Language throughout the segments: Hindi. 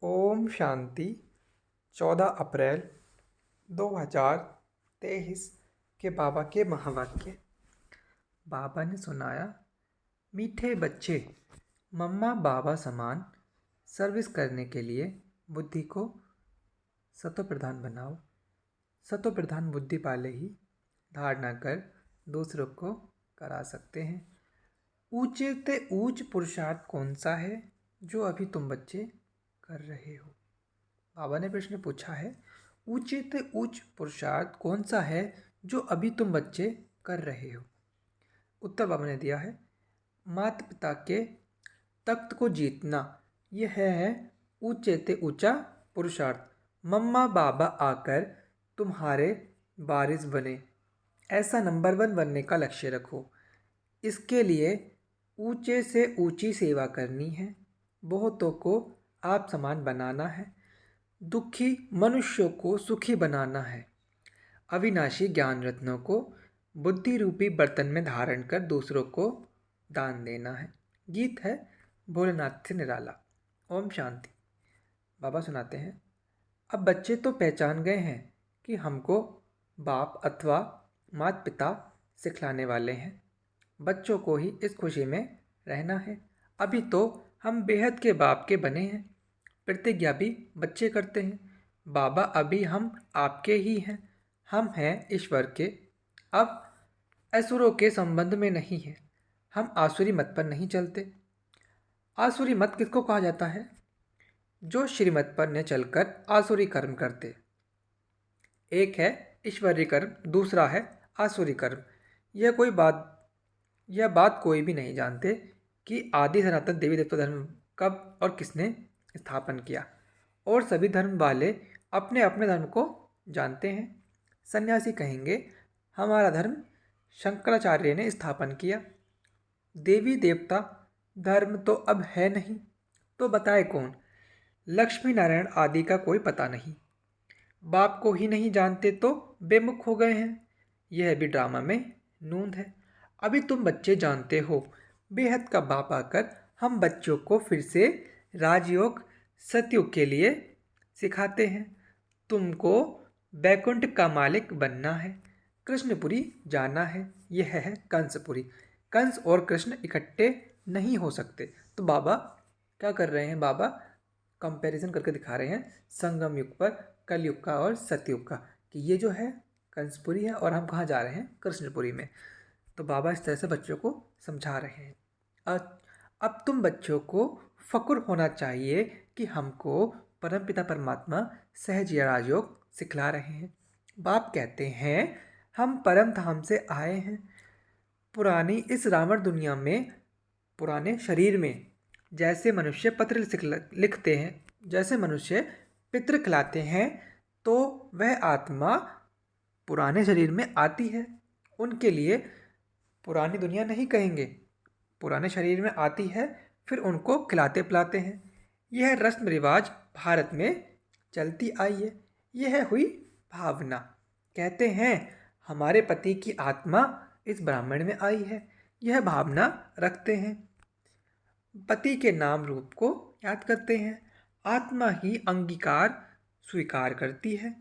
ओम शांति। 14 अप्रैल 2023 के बाबा के महावाक्य। बाबा ने सुनाया, मीठे बच्चे, मम्मा बाबा समान सर्विस करने के लिए बुद्धि को सतो प्रधान बनाओ। सतो प्रधान बुद्धि वाले ही धारणा कर दूसरों को करा सकते हैं। ऊंचे से ऊंच पुरुषार्थ कौन सा है जो अभी तुम बच्चे कर रहे हो? बाबा ने प्रश्न पूछा है, ऊंचे से ऊंच पुरुषार्थ कौन सा है जो अभी तुम बच्चे कर रहे हो? उत्तर बाबा ने दिया है, माता पिता के तख्त को जीतना, यह है ऊंचे से ऊंचा पुरुषार्थ। मम्मा बाबा आकर तुम्हारे वारिस बने, ऐसा नंबर 1 बनने का लक्ष्य रखो। इसके लिए ऊंचे से ऊंची सेवा करनी है, बहुतों को आप समान बनाना है, दुखी मनुष्यों को सुखी बनाना है, अविनाशी ज्ञान रत्नों को बुद्धि रूपी बर्तन में धारण कर दूसरों को दान देना है। गीत है भोलेनाथ से निराला। ओम शांति। बाबा सुनाते हैं, अब बच्चे तो पहचान गए हैं कि हमको बाप अथवा माता पिता सिखलाने वाले हैं। बच्चों को ही इस खुशी में रहना है। अभी तो हम बेहद के बाप के बने हैं, प्रतिज्ञा भी बच्चे करते हैं। बाबा अभी हम आपके ही हैं, हम हैं ईश्वर के। अब असुरों के संबंध में नहीं है, हम आसुरी मत पर नहीं चलते। आसुरी मत किसको कहा जाता है? जो श्रीमत पर न चलकर आसुरी कर्म करते। एक है ईश्वरीय कर्म, दूसरा है आसुरी कर्म। यह बात कोई भी नहीं जानते कि आदि सनातन देवी देवता धर्म कब और किसने स्थापन किया, और सभी धर्म वाले अपने अपने धर्म को जानते हैं। सन्यासी कहेंगे हमारा धर्म शंकराचार्य ने स्थापन किया। देवी देवता धर्म तो अब है नहीं, तो बताए कौन? लक्ष्मी नारायण आदि का कोई पता नहीं। बाप को ही नहीं जानते तो बेमुख हो गए हैं। यह भी ड्रामा में नूंद है। अभी तुम बच्चे जानते हो, बेहद का बाप आकर हम बच्चों को फिर से राजयोग सतयुग के लिए सिखाते हैं। तुमको बैकुंठ का मालिक बनना है, कृष्णपुरी जाना है। यह है कंसपुरी। कंस और कृष्ण इकट्ठे नहीं हो सकते। तो बाबा क्या कर रहे हैं? बाबा कंपैरिजन करके दिखा रहे हैं संगम युग पर कलयुग का और सतयुग का, कि ये जो है कंसपुरी है और हम कहाँ जा रहे हैं? कृष्णपुरी में। तो बाबा इस तरह से बच्चों को समझा रहे हैं। अब तुम बच्चों को फक्र होना चाहिए कि हमको परमपिता परमात्मा सहज या राजयोग सिखला रहे हैं। बाप कहते हैं हम परम धाम से आए हैं। पुरानी इस रावण दुनिया में, पुराने शरीर में जैसे मनुष्य पत्र लिखते हैं, जैसे मनुष्य पितृ खिलाते हैं, तो वह आत्मा पुराने शरीर में आती है। उनके लिए पुरानी दुनिया नहीं कहेंगे, पुराने शरीर में आती है, फिर उनको खिलाते पिलाते हैं। यह रस्म रिवाज भारत में चलती आई है। यह हुई भावना। कहते हैं हमारे पति की आत्मा इस ब्राह्मण में आई है, यह भावना रखते हैं। पति के नाम रूप को याद करते हैं। आत्मा ही अंगीकार स्वीकार करती है।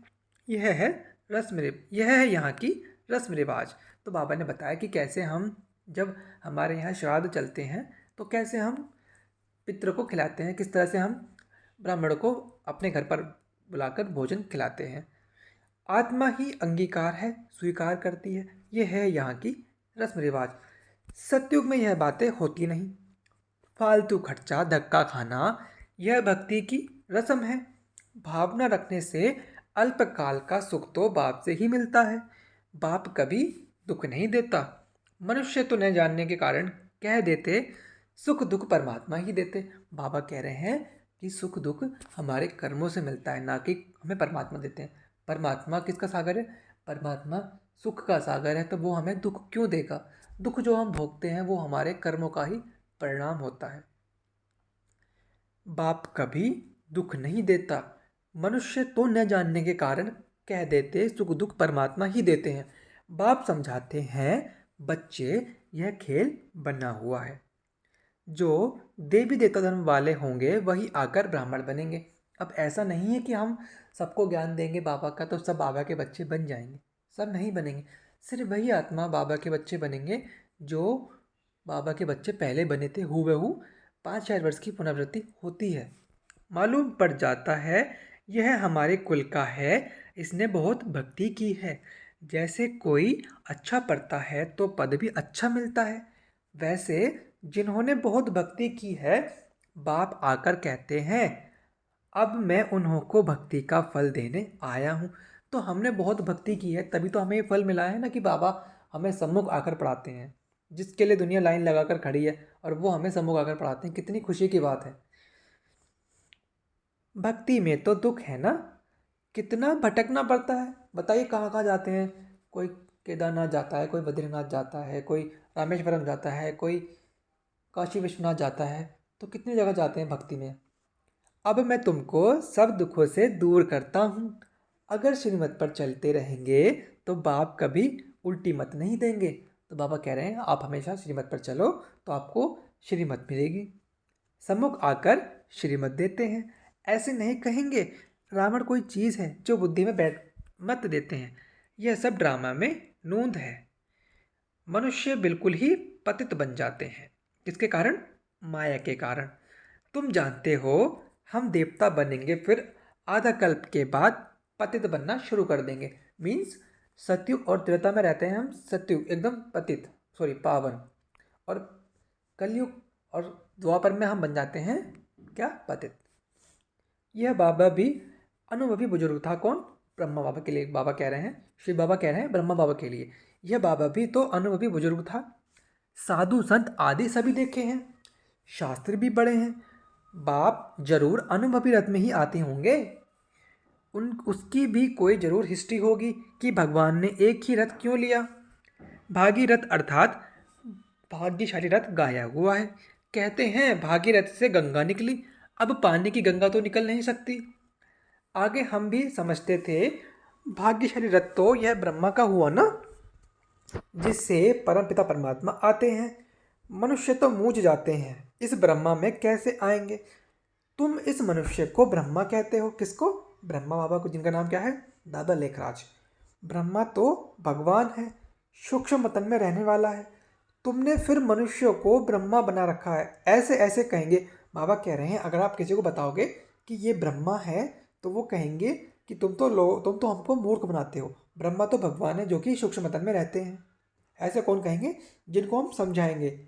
यह है यहाँ की रस्म रिवाज। तो बाबा ने बताया कि कैसे हम, जब हमारे यहाँ श्राद्ध चलते हैं तो कैसे हम पितृ को खिलाते हैं, किस तरह से हम ब्राह्मण को अपने घर पर बुलाकर भोजन खिलाते हैं। आत्मा ही अंगीकार है, स्वीकार करती है। यह है यहाँ की रस्म रिवाज। सतयुग में यह बातें होती नहीं। फालतू खर्चा, धक्का खाना, यह भक्ति की रस्म है। भावना रखने से अल्पकाल का सुख तो बाप से ही मिलता है। बाप कभी दुख नहीं देता। मनुष्य तो न जानने के कारण कह देते सुख दुख परमात्मा ही देते। बाबा कह रहे हैं कि सुख दुख हमारे कर्मों से मिलता है, ना कि हमें परमात्मा देते हैं। परमात्मा किसका सागर है? परमात्मा सुख का सागर है, तो वो हमें दुख क्यों देगा? दुख जो हम भोगते हैं वो हमारे कर्मों का ही परिणाम होता है। बाप कभी दुख नहीं देता। मनुष्य तो न जानने के कारण कह देते सुख दुख परमात्मा ही देते हैं। बाप समझाते हैं बच्चे, यह खेल बना हुआ है। जो देवी देवता धर्म वाले होंगे वही आकर ब्राह्मण बनेंगे। अब ऐसा नहीं है कि हम सबको ज्ञान देंगे बाबा का तो सब बाबा के बच्चे बन जाएंगे, सब नहीं बनेंगे। सिर्फ वही आत्मा बाबा के बच्चे बनेंगे जो बाबा के बच्चे पहले बने थे, हूबहू 5,000 वर्ष की पुनरावृत्ति होती है। मालूम पड़ जाता है यह हमारे कुल का है, इसने बहुत भक्ति की है। जैसे कोई अच्छा पढ़ता है तो पद भी अच्छा मिलता है, वैसे जिन्होंने बहुत भक्ति की है बाप आकर कहते हैं अब मैं उन्हों को भक्ति का फल देने आया हूँ। तो हमने बहुत भक्ति की है तभी तो हमें ये फल मिला है ना, कि बाबा हमें सम्मुख आकर पढ़ाते हैं, जिसके लिए दुनिया लाइन लगाकर खड़ी है और वो हमें सम्मुख आकर पढ़ाते हैं। कितनी खुशी की बात है। भक्ति में तो दुख है ना, कितना भटकना पड़ता है। बताइए कहाँ कहाँ जाते हैं, कोई केदारनाथ जाता है, कोई बद्रीनाथ जाता है, कोई रामेश्वरम जाता है, कोई काशी विश्वनाथ जाता है, तो कितनी जगह जाते हैं भक्ति में। अब मैं तुमको सब दुखों से दूर करता हूँ, अगर श्रीमत पर चलते रहेंगे तो बाप कभी उल्टी मत नहीं देंगे। तो बाबा कह रहे हैं आप हमेशा श्रीमत पर चलो तो आपको श्रीमत मिलेगी। सम्मुख आकर श्रीमत देते हैं, ऐसे नहीं कहेंगे रावण कोई चीज़ है जो बुद्धि में बैठ मत देते हैं। यह सब ड्रामा में नूंद है। मनुष्य बिल्कुल ही पतित बन जाते हैं, किसके कारण? माया के कारण। तुम जानते हो हम देवता बनेंगे, फिर आधा कल्प के बाद पतित बनना शुरू कर देंगे। मीन्स सतयुग और त्रेता में रहते हैं हम, सतयुग एकदम पतित पावन, और कलयुग और द्वापर में हम बन जाते हैं क्या? पतित। यह बाबा भी अनुभवी बुजुर्ग था। कौन? ब्रह्मा बाबा के लिए बाबा कह रहे हैं, शिव बाबा कह रहे हैं ब्रह्मा बाबा के लिए। यह बाबा भी तो अनुभवी बुजुर्ग था। साधु संत आदि सभी देखे हैं, शास्त्र भी पढ़े हैं। बाप जरूर अनुभवी रथ में ही आते होंगे, उसकी भी कोई जरूर हिस्ट्री होगी कि भगवान ने एक ही रथ क्यों लिया। भागीरथ अर्थात भाग्यशाली रथ गाया हुआ है। कहते हैं भागीरथ से गंगा निकली, अब पानी की गंगा तो निकल नहीं सकती। आगे हम भी समझते थे भाग्यशाली रथ तो यह ब्रह्मा का हुआ ना, जिससे परमपिता परमात्मा आते हैं। मनुष्य तो मूझ जाते हैं, इस ब्रह्मा में कैसे आएंगे। तुम इस मनुष्य को ब्रह्मा कहते हो, किसको? ब्रह्मा बाबा को, जिनका नाम क्या है? दादा लेखराज। ब्रह्मा तो भगवान है, सूक्ष्म मतन में रहने वाला है। तुमने फिर मनुष्य को ब्रह्मा बना रखा है, ऐसे ऐसे कहेंगे। बाबा कह रहे हैं अगर आप किसी को बताओगे कि ये ब्रह्मा है तो वो कहेंगे कि तुम तो हमको मूर्ख बनाते हो। ब्रह्मा तो भगवान है जो कि सूक्ष्म मतन में रहते हैं। ऐसे कौन कहेंगे जिनको हम समझाएंगे।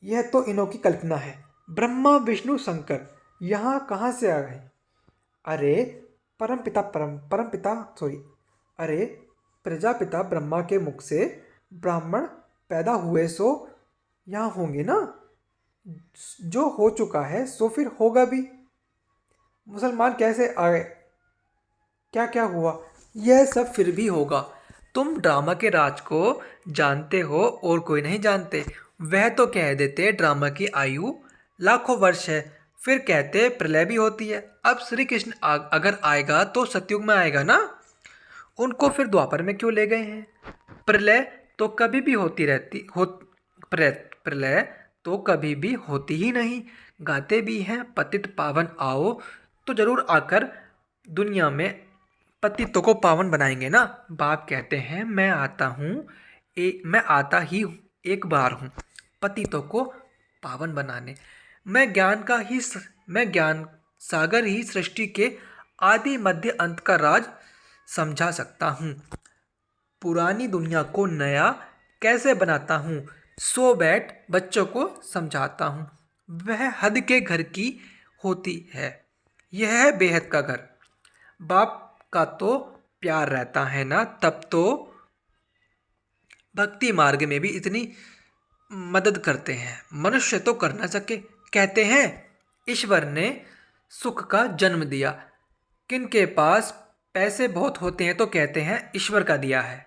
यह तो इन्हों की कल्पना है। ब्रह्मा विष्णु शंकर यहाँ कहाँ से आ गए? अरे अरे प्रजापिता ब्रह्मा के मुख से ब्राह्मण पैदा हुए, सो यहाँ होंगे ना। जो हो चुका है सो फिर होगा भी। मुसलमान कैसे आए, क्या क्या हुआ, यह सब फिर भी होगा। तुम ड्रामा के राज को जानते हो और कोई नहीं जानते। वह तो कह देते ड्रामा की आयु लाखों वर्ष है, फिर कहते प्रलय भी होती है। अब श्री कृष्ण अगर आएगा तो सतयुग में आएगा ना, उनको फिर द्वापर में क्यों ले गए हैं? प्रलय तो कभी भी होती रहती हो, प्रलय तो कभी भी होती ही नहीं। गाते भी हैं पतित पावन आओ, तो जरूर आकर दुनिया में पतितों को पावन बनाएंगे ना। बाप कहते हैं मैं आता ही एक बार हूँ पतितों को पावन बनाने। मैं ज्ञान सागर ही सृष्टि के आदि मध्य अंत का राज समझा सकता हूँ। पुरानी दुनिया को नया कैसे बनाता हूँ, सो बैठ बच्चों को समझाता हूँ। वह हद के घर की होती है, यह है बेहद का घर। बाप का तो प्यार रहता है ना, तब तो भक्ति मार्ग में भी इतनी मदद करते हैं। मनुष्य तो कर ना सके। कहते हैं ईश्वर ने सुख का जन्म दिया। किनके पास पैसे बहुत होते हैं तो कहते हैं ईश्वर का दिया है,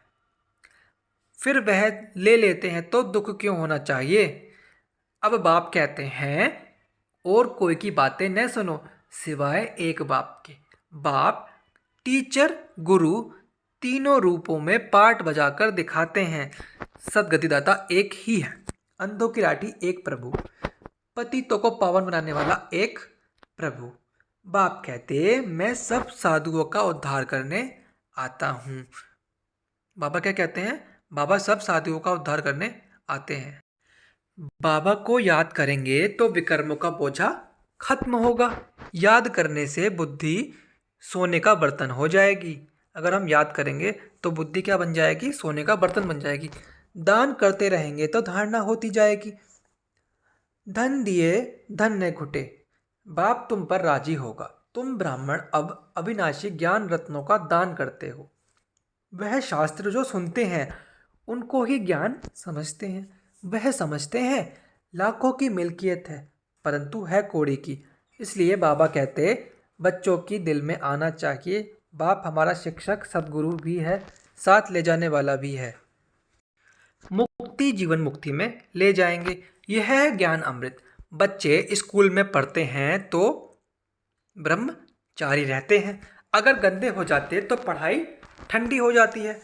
फिर वह ले लेते हैं तो दुख क्यों होना चाहिए। अब बाप कहते हैं और कोई की बातें न सुनो सिवाय एक बाप के। बाप टीचर गुरु तीनों रूपों में पाठ बजाकर दिखाते हैं। सदगतिदाता एक ही है, अंधों की लाठी एक प्रभु, पतितों को पावन बनाने वाला एक प्रभु। बाप कहते, मैं सब साधुओं का उद्धार करने आता हूँ। बाबा क्या कहते हैं? बाबा सब साधुओं का उद्धार करने आते हैं। बाबा को याद करेंगे तो विकर्मों का बोझा खत्म होगा। याद करने से बुद्धि सोने का बर्तन हो जाएगी। अगर हम याद करेंगे तो बुद्धि क्या बन जाएगी? सोने का बर्तन बन जाएगी। दान करते रहेंगे तो धारणा होती जाएगी। धन दिए धन न घुटे, बाप तुम पर राजी होगा। तुम ब्राह्मण अब अविनाशी ज्ञान रत्नों का दान करते हो। वह शास्त्र जो सुनते हैं उनको ही ज्ञान समझते हैं। वह समझते हैं लाखों की मिल्कियत है परंतु है कौड़ी की। इसलिए बाबा कहते बच्चों की दिल में आना चाहिए, बाप हमारा शिक्षक सदगुरु भी है, साथ ले जाने वाला भी है। मुक्ति जीवन मुक्ति में ले जाएंगे। यह है ज्ञान अमृत। बच्चे स्कूल में पढ़ते हैं तो ब्रह्मचारी रहते हैं। अगर गंदे हो जाते तो पढ़ाई ठंडी हो जाती है,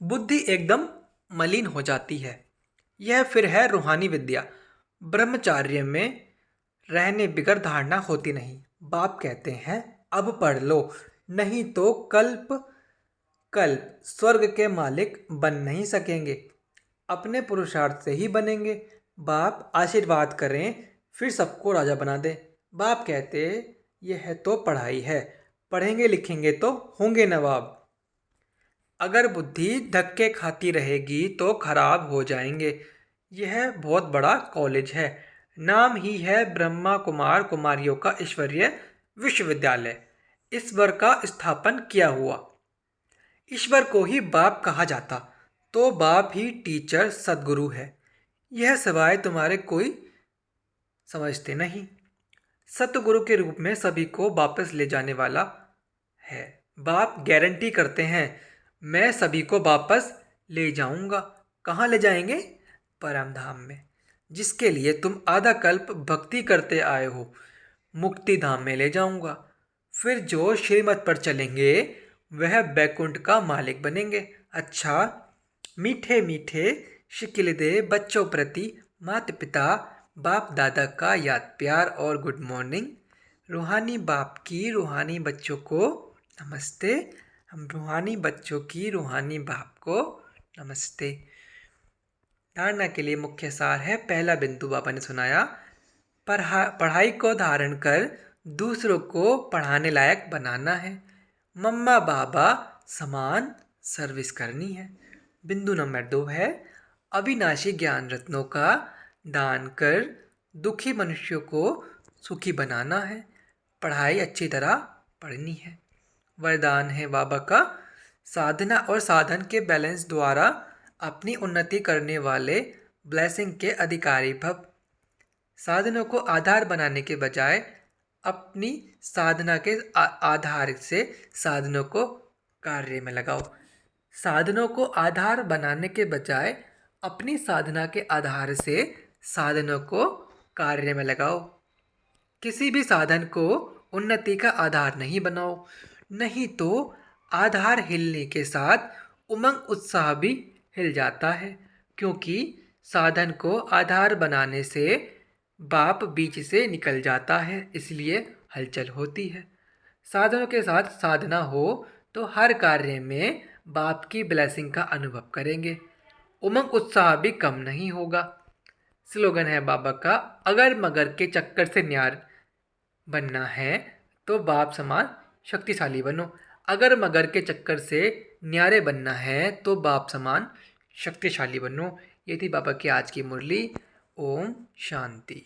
बुद्धि एकदम मलिन हो जाती है। यह फिर है रूहानी विद्या। ब्रह्मचार्य में रहने बिगर धारणा होती नहीं। बाप कहते हैं अब पढ़ लो, नहीं तो कल्प कल्प स्वर्ग के मालिक बन नहीं सकेंगे। अपने पुरुषार्थ से ही बनेंगे। बाप आशीर्वाद करें फिर सबको राजा बना दे। बाप कहते यह तो पढ़ाई है, पढ़ेंगे लिखेंगे तो होंगे नवाब। अगर बुद्धि धक्के खाती रहेगी तो खराब हो जाएंगे। यह बहुत बड़ा कॉलेज है, नाम ही है ब्रह्मा कुमार कुमारियों का ईश्वरीय विश्वविद्यालय। ईश्वर का स्थापन किया हुआ। ईश्वर को ही बाप कहा जाता तो बाप ही टीचर सदगुरु है। यह सिवाय तुम्हारे कोई समझते नहीं। सतगुरु के रूप में सभी को वापस ले जाने वाला है। बाप गारंटी करते हैं मैं सभी को वापस ले जाऊंगा। कहाँ ले जाएंगे? परम धाम में, जिसके लिए तुम आधा कल्प भक्ति करते आए हो। मुक्ति धाम में ले जाऊंगा। फिर जो श्रीमत पर चलेंगे वह बैकुंठ का मालिक बनेंगे। अच्छा, मीठे मीठे शिकिल दे बच्चों प्रति माता पिता बाप दादा का याद प्यार और गुड मॉर्निंग। रूहानी बाप की रूहानी बच्चों को नमस्ते। हम रूहानी बच्चों की रूहानी बाप को नमस्ते। धारणा के लिए मुख्य सार है। पहला बिंदु बाबा ने सुनाया, पढ़ाई को धारण कर दूसरों को पढ़ाने लायक बनाना है। मम्मा बाबा समान सर्विस करनी है। बिंदु नंबर 2 है, अविनाशी ज्ञान रत्नों का दान कर दुखी मनुष्यों को सुखी बनाना है। पढ़ाई अच्छी तरह पढ़नी है। वरदान है बाबा का, साधना और साधन के बैलेंस द्वारा अपनी उन्नति करने वाले ब्लेसिंग के अधिकारी भव। साधनों को आधार बनाने के बजाय अपनी साधना के आधार से साधनों को कार्य में लगाओ। साधनों को आधार बनाने के बजाय अपनी साधना के आधार से साधनों को कार्य में लगाओ। किसी भी साधन को उन्नति का आधार नहीं बनाओ, नहीं तो आधार हिलने के साथ उमंग उत्साह भी हिल जाता है। क्योंकि साधन को आधार बनाने से बाप बीच से निकल जाता है, इसलिए हलचल होती है। साधनों के साथ साधना हो तो हर कार्य में बाप की ब्लेसिंग का अनुभव करेंगे। उमंग उत्साह भी कम नहीं होगा। स्लोगन है बाबा का, अगर मगर के चक्कर से न्यार बनना है तो बाप समान शक्तिशाली बनो। अगर मगर के चक्कर से न्यारे बनना है तो बाप समान शक्तिशाली बनो। ये थी बाबा की आज की मुरली। ओम शांति।